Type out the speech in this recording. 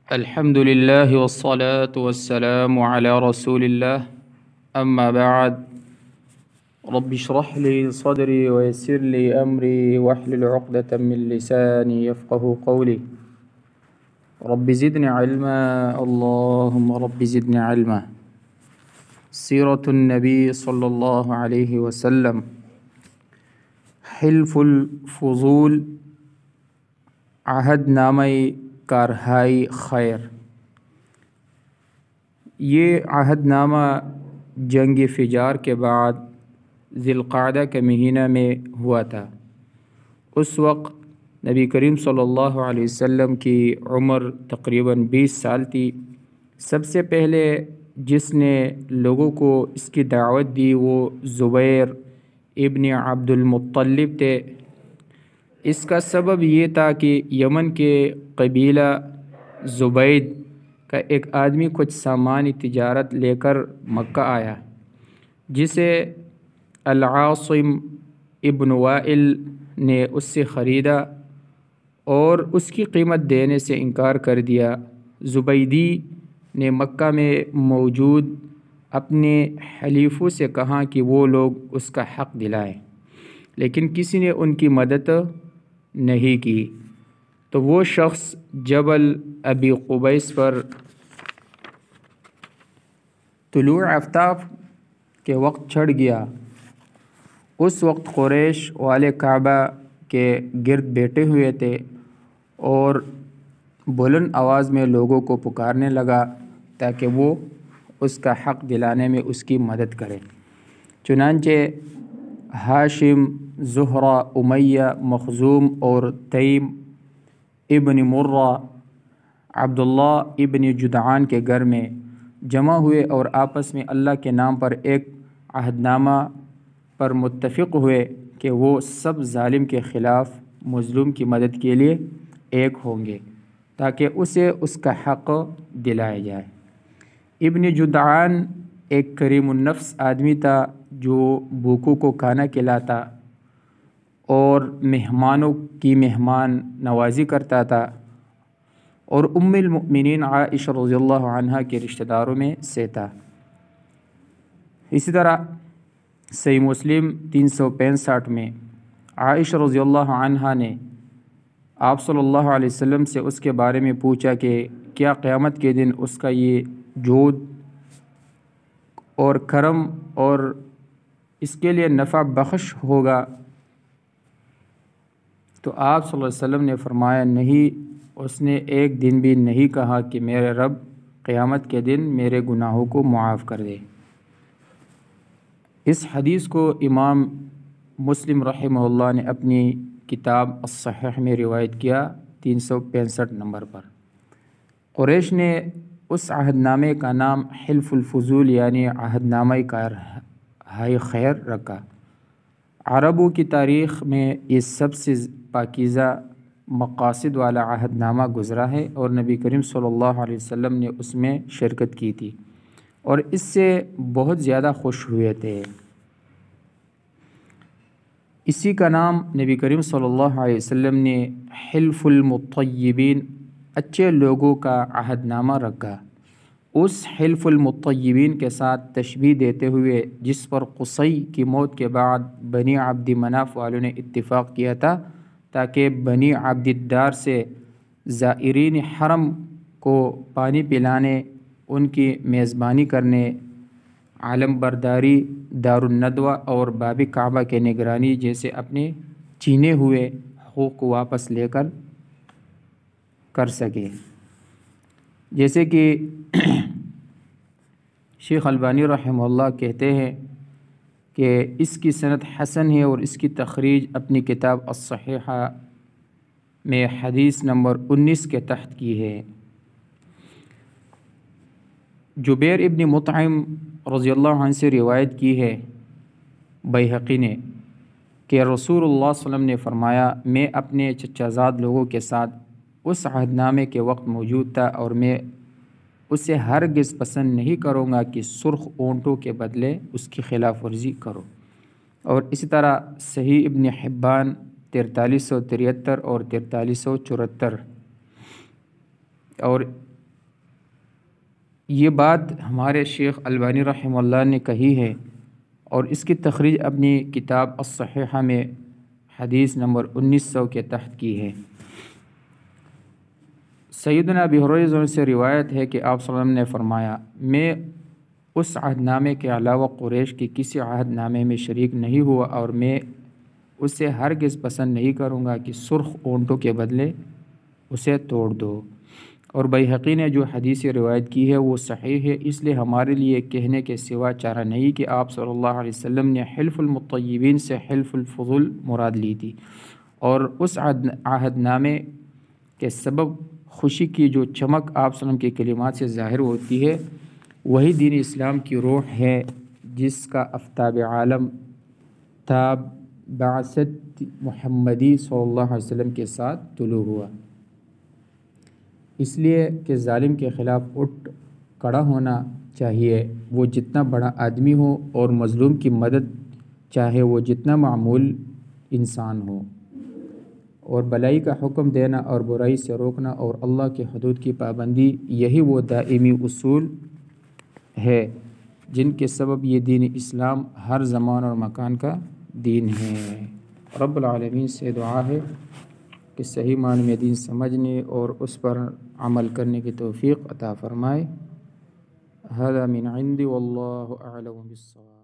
الحمد لله والصلاة والسلام على رسول الله أما بعد رب اشرح لي صدري ويسر لي أمري واحلل عقدة من لساني يفقه قولي رب زدني علما اللهم رب زدني علما سيرة النبي صلى الله عليه وسلم حلف الفضول عہد نامہ کارہائی خیر۔ یہ عہد نامہ جنگ فجار کے بعد ذی القعدہ کے مہینہ میں ہوا تھا۔ اس وقت نبی کریم صلی اللہ علیہ وسلم کی عمر تقریباً 20 سال تھی۔ سب سے پہلے جس نے لوگوں کو اس کی دعوت دی وہ زبیر ابن عبد المطلب تھے۔ اس کا سبب یہ تھا کہ یمن کے قبیلہ زبید کا ایک آدمی کچھ سامانی تجارت لے کر مکہ آیا، جسے العاصم ابن وائل نے اس سے خریدا اور اس کی قیمت دینے سے انکار کر دیا۔ زبیدی نے مکہ میں موجود اپنے حلیفوں سے کہا کہ وہ لوگ اس کا حق دلائیں، لیکن کسی نے ان کی مدد نہیں کی، تو وہ شخص جبل ابی قبیس پر طلوع آفتاب کے وقت چڑھ گیا۔ اس وقت قریش والے کعبہ کے گرد بیٹھے ہوئے تھے اور بلند آواز میں لوگوں کو پکارنے لگا تاکہ وہ اس کا حق دلانے میں اس کی مدد کریں۔ چنانچہ ہاشم، زہرہ، امیہ، مخزوم اور تیم ابن مرہ عبداللہ ابن جدعان کے گھر میں جمع ہوئے اور آپس میں اللہ کے نام پر ایک عہد نامہ پر متفق ہوئے کہ وہ سب ظالم کے خلاف مظلوم کی مدد کے لیے ایک ہوں گے تاکہ اسے اس کا حق دلایا جائے۔ ابن جدعان ایک کریم النفس آدمی تھا جو بھوکوں کو کھانا کھلاتا اور مہمانوں کی مہمان نوازی کرتا تھا اور ام المؤمنین عائشہ رضی اللہ عنہا کے رشتہ داروں میں سے تھا۔ اسی طرح صحیح مسلم 365 میں عائشہ رضی اللہ عنہا نے آپ صلی اللہ علیہ وسلم سے اس کے بارے میں پوچھا کہ کیا قیامت کے دن اس کا یہ جود اور کرم اور اس کے لیے نفع بخش ہوگا؟ تو آپ صلی اللہ علیہ وسلم نے فرمایا نہیں، اس نے ایک دن بھی نہیں کہا کہ میرے رب قیامت کے دن میرے گناہوں کو معاف کر دے۔ اس حدیث کو امام مسلم رحمہ اللہ نے اپنی کتاب الصحیح میں روایت کیا 365 نمبر پر۔ قریش نے اس عہد نامے کا نام حلف الفضول یعنی عہد نامہ کارہائی خیر رکھا۔ عربوں کی تاریخ میں یہ سب سے پاکیزہ مقاصد والا عہد نامہ گزرا ہے اور نبی کریم صلی اللہ علیہ وسلم نے اس میں شرکت کی تھی اور اس سے بہت زیادہ خوش ہوئے تھے۔ اسی کا نام نبی کریم صلی اللہ علیہ وسلم نے حلف المطیبین اچھے لوگوں کا عہد نامہ رکھا۔ اس حلف المطیبین کے ساتھ تشبیہ دیتے ہوئے جس پر قصی کی موت کے بعد بنی عبد مناف والوں نے اتفاق کیا تھا تاکہ بنی عبد الدار سے زائرین حرم کو پانی پلانے، ان کی میزبانی کرنے، علم برداری، دار الندوہ اور باب کعبہ کے نگرانی جیسے اپنے چھینے ہوئے حقوق کو واپس لے کر سکے۔ جیسے کہ شیخ البانی رحمہ اللہ کہتے ہیں کہ اس کی سند حسن ہے اور اس کی تخریج اپنی کتاب الصحیحہ میں حدیث نمبر 19 کے تحت کی ہے۔ جبیر ابن مطعم رضی اللہ عنہ سے روایت کی ہے بیہقی نے کہ رسول اللہ صلی اللہ علیہ وسلم نے فرمایا میں اپنے چچا زاد لوگوں کے ساتھ اس عہد نامے کے وقت موجود تھا اور میں اسے ہرگز پسند نہیں کروں گا کہ سرخ اونٹوں کے بدلے اس کی خلاف ورزی کرو۔ اور اسی طرح صحیح ابن حبان 4373 اور 4374 اور یہ بات ہمارے شیخ البانی رحمہ اللہ نے کہی ہے، اور اس کی تخریج اپنی کتاب الصحیحہ میں حدیث نمبر 1900 کے تحت کی ہے۔ سیدنا ابی ہریرہ سے روایت ہے کہ آپ صلی اللہ علیہ وسلم نے فرمایا، میں اس عہد نامے کے علاوہ قریش کے کسی عہد نامے میں شریک نہیں ہوا، اور میں اسے ہرگز پسند نہیں کروں گا کہ سرخ اونٹوں کے بدلے اسے توڑ دو۔ اور بیہقی نے جو حدیث روایت کی ہے وہ صحیح ہے، اس لیے ہمارے لیے کہنے کے سوا چارہ نہیں کہ آپ صلی اللہ علیہ وسلم نے حلف المطیبین سے حلف الفضول مراد لی تھی، اور اس عہد نامے کے سبب خوشی کی جو چمک آپ صلی اللہ علیہ وسلم کے کلمات سے ظاہر ہوتی ہے وہی دین اسلام کی روح ہے، جس کا آفتاب عالم تھا بعثت محمدی صلی اللہ علیہ وسلم کے ساتھ طلوع ہوا۔ اس لیے کہ ظالم کے خلاف اٹھ کھڑا ہونا چاہیے، وہ جتنا بڑا آدمی ہو، اور مظلوم کی مدد چاہے وہ جتنا معمول انسان ہو، اور بھلائی کا حکم دینا اور برائی سے روکنا اور اللہ کے حدود کی پابندی، یہی وہ دائمی اصول ہے جن کے سبب یہ دین اسلام ہر زمان اور مکان کا دین ہے۔ رب العالمین سے دعا ہے کہ صحیح معنی میں دین سمجھنے اور اس پر عمل کرنے کی توفیق عطا فرمائے۔ ھذا من عندی واللہ اعلم بالصواب۔